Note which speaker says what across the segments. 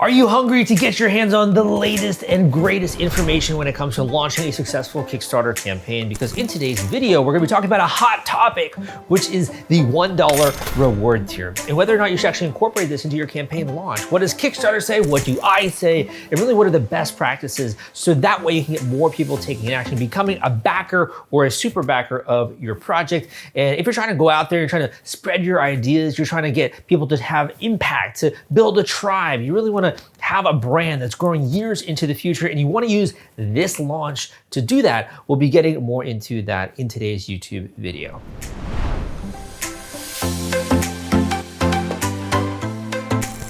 Speaker 1: Are you hungry to get your hands on the latest and greatest information when it comes to launching a successful Kickstarter campaign? Because in today's video, we're gonna be talking about a hot topic, which is the $1 reward tier. And whether or not you should actually incorporate this into your campaign launch. What does Kickstarter say? What do I say? And really, what are the best practices? So that way you can get more people taking action, becoming a backer or a super backer of your project. And if you're trying to go out there, you're trying to spread your ideas, you're trying to get people to have impact, to build a tribe, you really wanna have a brand that's growing years into the future, and you wanna use this launch to do that. We'll be getting more into that in today's YouTube video.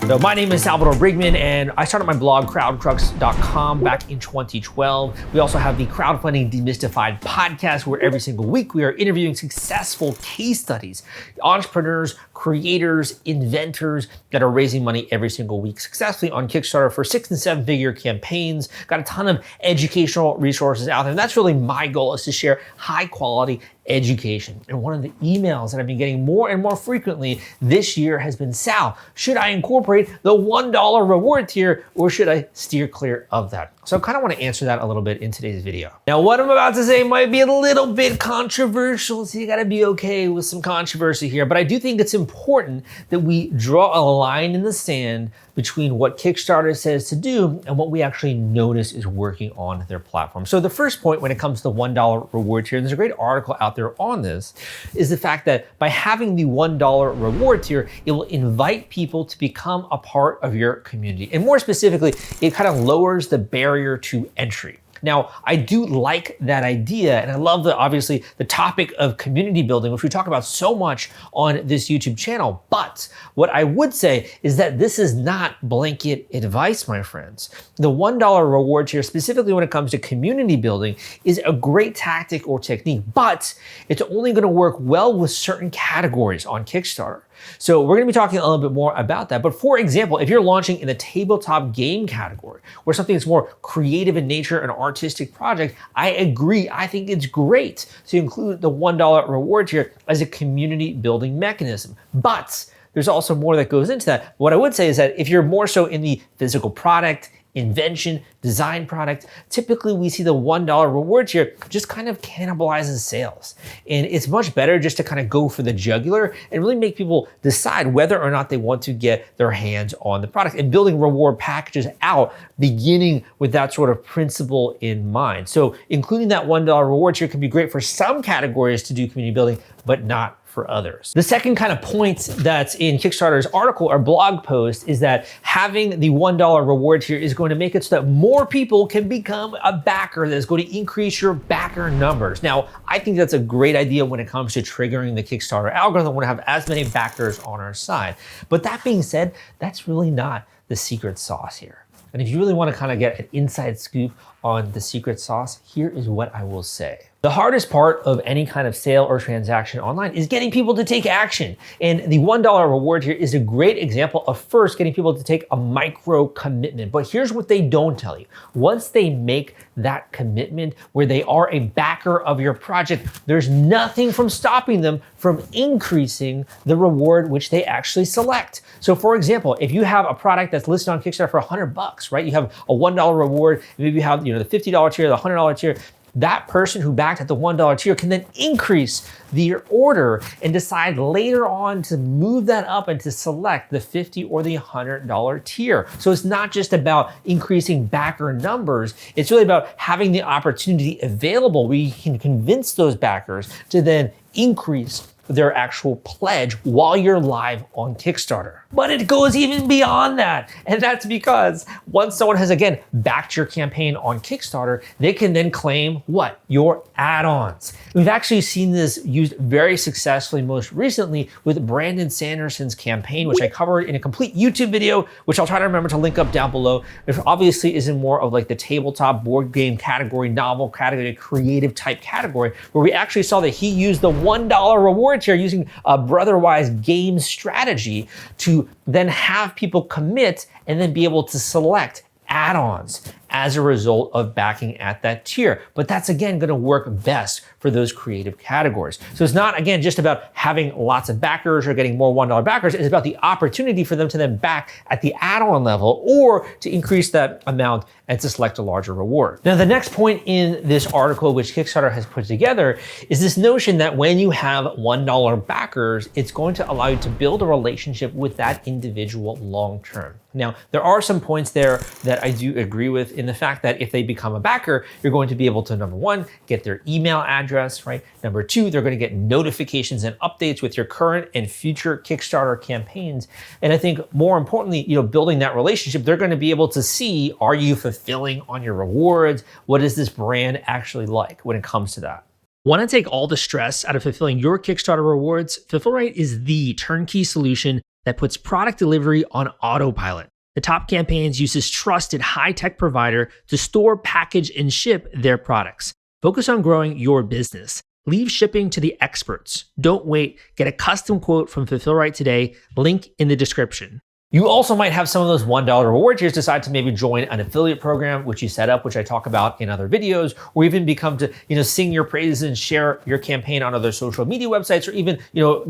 Speaker 1: So my name is Salvador Brigman, and I started my blog, crowdcrux.com, back in 2012. We also have the Crowdfunding Demystified podcast, where every single week we are interviewing successful case studies, entrepreneurs, creators, inventors that are raising money every single week successfully on Kickstarter for 6- and 7-figure campaigns. Got a ton of educational resources out there, and that's really my goal, is to share high quality education. And one of the emails that I've been getting more and more frequently this year has been, Sal, should I incorporate the $1 reward tier, or should I steer clear of that? So I kind of want to answer that a little bit in today's video. Now, what I'm about to say might be a little bit controversial, so you gotta be okay with some controversy here, but I do think it's important that we draw a line in the sand between what Kickstarter says to do and what we actually notice is working on their platform. So the first point when it comes to the $1 reward tier, and there's a great article out there on this, is the fact that by having the $1 reward tier, it will invite people to become a part of your community. And more specifically, it kind of lowers the barrier to entry. Now, I do like that idea, and I love obviously the topic of community building, which we talk about so much on this YouTube channel. But what I would say is that this is not blanket advice, my friends. The $1 reward tier, specifically when it comes to community building, is a great tactic or technique, but it's only gonna work well with certain categories on Kickstarter. So we're gonna be talking a little bit more about that. But for example, if you're launching in the tabletop game category, where something that's more creative in nature, an artistic project, I agree. I think it's great to include the $1 reward tier as a community building mechanism. But there's also more that goes into that. What I would say is that if you're more so in the physical product, invention, design product, typically we see the $1 reward tier just kind of cannibalizes sales. And it's much better just to kind of go for the jugular and really make people decide whether or not they want to get their hands on the product, and building reward packages out, beginning with that sort of principle in mind. So including that $1 reward tier can be great for some categories to do community building, but not for others. The second kind of point that's in Kickstarter's article or blog post is that having the $1 reward tier is going to make it so that more people can become a backer. That is going to increase your backer numbers. Now, I think that's a great idea when it comes to triggering the Kickstarter algorithm. We want to have as many backers on our side. But that being said, that's really not the secret sauce here. And if you really want to kind of get an inside scoop on the secret sauce, here is what I will say. The hardest part of any kind of sale or transaction online is getting people to take action. And the $1 reward here is a great example of first getting people to take a micro commitment. But here's what they don't tell you. Once they make that commitment where they are a backer of your project, there's nothing from stopping them from increasing the reward which they actually select. So for example, if you have a product that's listed on Kickstarter for $100, right? You have a $1 reward, maybe you have the $50 tier, the $100 tier. That person who backed at the $1 tier can then increase their order and decide later on to move that up and to select the $50 or the $100 tier. So it's not just about increasing backer numbers, it's really about having the opportunity available where you can convince those backers to then increase their actual pledge while you're live on Kickstarter. But it goes even beyond that. And that's because once someone has, again, backed your campaign on Kickstarter, they can then claim what? Your add-ons. We've actually seen this used very successfully most recently with Brandon Sanderson's campaign, which I covered in a complete YouTube video, which I'll try to remember to link up down below. It obviously is in more of like the tabletop board game category, novel category, creative type category, where we actually saw that he used the $1 reward tier using a Brotherwise game strategy to then have people commit and then be able to select add-ons as a result of backing at that tier. But that's again going to work best for those creative categories. So it's not, again, just about having lots of backers or getting more $1 backers. It's about the opportunity for them to then back at the add-on level or to increase that amount and to select a larger reward. Now, the next point in this article, which Kickstarter has put together, is this notion that when you have $1 backers, it's going to allow you to build a relationship with that individual long-term. Now, there are some points there that I do agree with in the fact that if they become a backer, you're going to be able to, number one, get their email address, right? Number two, they're going to get notifications and updates with your current and future Kickstarter campaigns. And I think more importantly, building that relationship, they're going to be able to see, are you fulfilling on your rewards? What is this brand actually like when it comes to that? Want to take all the stress out of fulfilling your Kickstarter rewards? Fulfillrite is the turnkey solution that puts product delivery on autopilot. The Top Campaigns uses trusted high-tech provider to store, package, and ship their products. Focus on growing your business. Leave shipping to the experts. Don't wait. Get a custom quote from Fulfillrite today. Link in the description. You also might have some of those $1 reward tiers decide to maybe join an affiliate program, which you set up, which I talk about in other videos, or even become to, sing your praises and share your campaign on other social media websites, or even,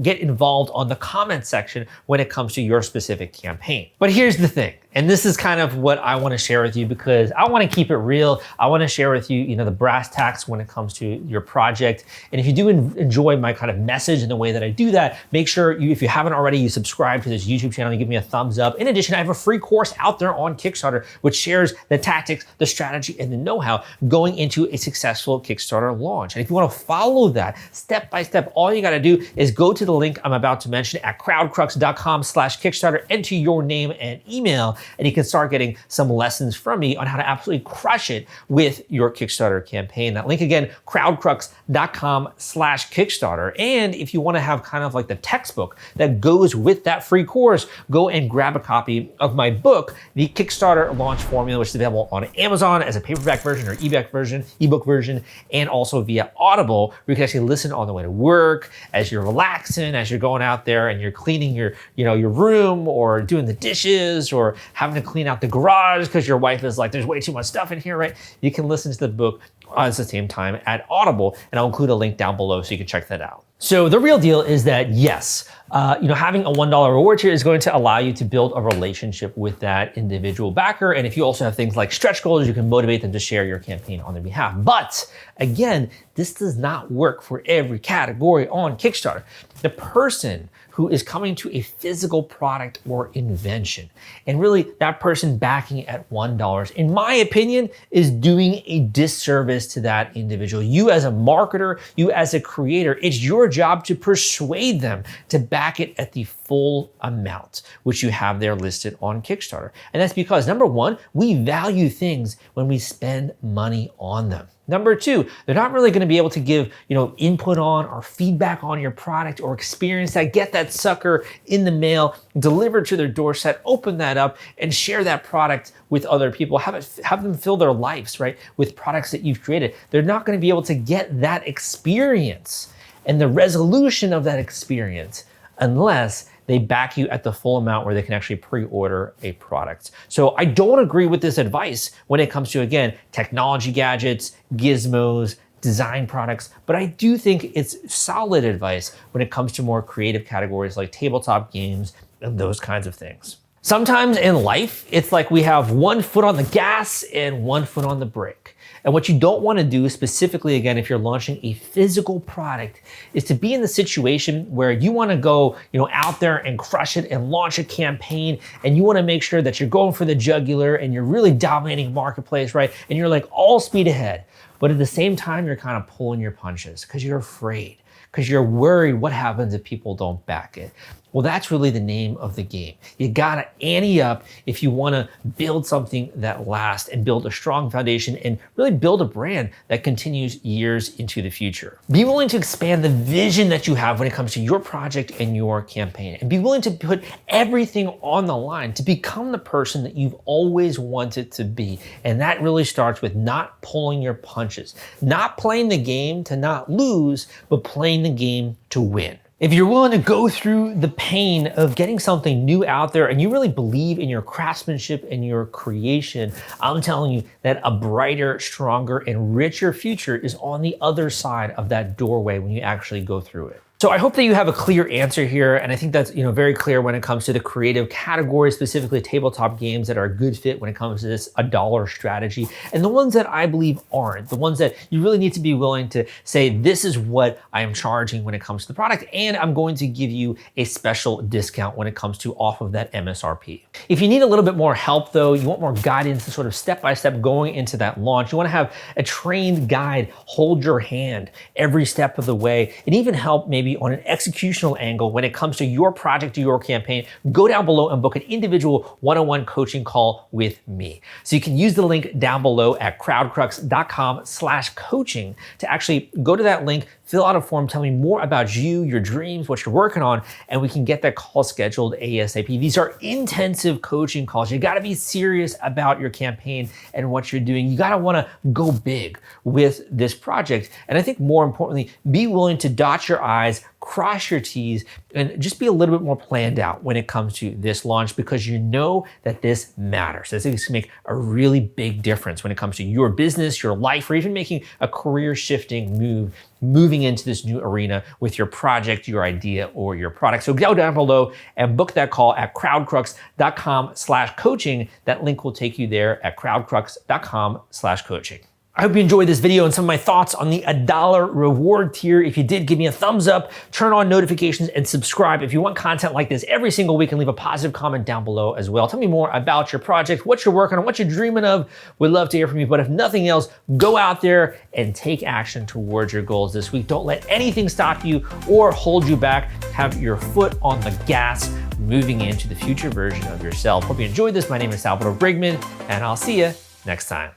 Speaker 1: get involved on the comment section when it comes to your specific campaign. But here's the thing. And this is kind of what I want to share with you because I want to keep it real. I want to share with you, the brass tacks when it comes to your project. And if you do enjoy my kind of message and the way that I do that, make sure if you haven't already, you subscribe to this YouTube channel, you give me a thumbs up. In addition, I have a free course out there on Kickstarter, which shares the tactics, the strategy, and the know-how going into a successful Kickstarter launch. And if you want to follow that step by step, all you got to do is go to the link I'm about to mention at crowdcrux.com/Kickstarter, enter your name and email, and you can start getting some lessons from me on how to absolutely crush it with your Kickstarter campaign. That link again, crowdcrux.com/Kickstarter. And if you want to have kind of like the textbook that goes with that free course, go and grab a copy of my book, The Kickstarter Launch Formula, which is available on Amazon as a paperback version or ebook version, and also via Audible, where you can actually listen on the way to work, as you're relaxing, as you're going out there and you're cleaning your room or doing the dishes or having to clean out the garage because your wife is like, there's way too much stuff in here, right? You can listen to the book at the same time at Audible, and I'll include a link down below so you can check that out. So the real deal is that yes, having a $1 reward tier is going to allow you to build a relationship with that individual backer. And if you also have things like stretch goals, you can motivate them to share your campaign on their behalf. But again, this does not work for every category on Kickstarter. The person who is coming to a physical product or invention, and really that person backing at $1, in my opinion, is doing a disservice to that individual. You as a marketer, you as a creator, it's your job to persuade them to back it at the full amount, which you have there listed on Kickstarter. And that's because, number one, we value things when we spend money on them. Number two, they're not really going to be able to give, input on or feedback on your product or experience that. Get that sucker in the mail, delivered to their doorstep, open that up and share that product with other people. Have them fill their lives, right, with products that you've created. They're not going to be able to get that experience and the resolution of that experience unless they back you at the full amount where they can actually pre-order a product. So I don't agree with this advice when it comes to, again, technology gadgets, gizmos, design products, but I do think it's solid advice when it comes to more creative categories like tabletop games and those kinds of things. Sometimes in life, it's like we have one foot on the gas and one foot on the brake. And what you don't want to do, specifically, again, if you're launching a physical product, is to be in the situation where you want to go, out there and crush it and launch a campaign, and you want to make sure that you're going for the jugular and you're really dominating marketplace, right? And you're like all speed ahead. But at the same time, you're kind of pulling your punches because you're afraid, because you're worried what happens if people don't back it. Well, that's really the name of the game. You gotta ante up if you wanna build something that lasts and build a strong foundation and really build a brand that continues years into the future. Be willing to expand the vision that you have when it comes to your project and your campaign, and be willing to put everything on the line to become the person that you've always wanted to be. And that really starts with not pulling your punches, not playing the game to not lose, but playing the game to win. If you're willing to go through the pain of getting something new out there and you really believe in your craftsmanship and your creation, I'm telling you that a brighter, stronger, and richer future is on the other side of that doorway when you actually go through it. So I hope that you have a clear answer here, and I think that's very clear when it comes to the creative category, specifically tabletop games that are a good fit when it comes to this $1 strategy, and the ones that I believe aren't, the ones that you really need to be willing to say, this is what I am charging when it comes to the product, and I'm going to give you a special discount when it comes to off of that MSRP. If you need a little bit more help though, you want more guidance and sort of step-by-step going into that launch, you wanna have a trained guide hold your hand every step of the way, and even help maybe on an executional angle when it comes to your project or your campaign, go down below and book an individual one-on-one coaching call with me. So you can use the link down below at crowdcrux.com/coaching to actually go to that link, fill out a form, tell me more about you, your dreams, what you're working on, and we can get that call scheduled ASAP. These are intensive coaching calls. You gotta be serious about your campaign and what you're doing. You gotta wanna go big with this project. And I think more importantly, be willing to dot your I's, cross your T's, and just be a little bit more planned out when it comes to this launch, because you know that this matters. This is gonna make a really big difference when it comes to your business, your life, or even making a career shifting move, moving into this new arena with your project, your idea, or your product. So go down below and book that call at crowdcrux.com/coaching. That link will take you there at crowdcrux.com/coaching. I hope you enjoyed this video and some of my thoughts on the $1 reward tier. If you did, give me a thumbs up, turn on notifications, and subscribe if you want content like this every single week, and leave a positive comment down below as well. Tell me more about your project, what you're working on, what you're dreaming of. We'd love to hear from you, but if nothing else, go out there and take action towards your goals this week. Don't let anything stop you or hold you back. Have your foot on the gas, moving into the future version of yourself. Hope you enjoyed this. My name is Salvador Brigman, and I'll see you next time.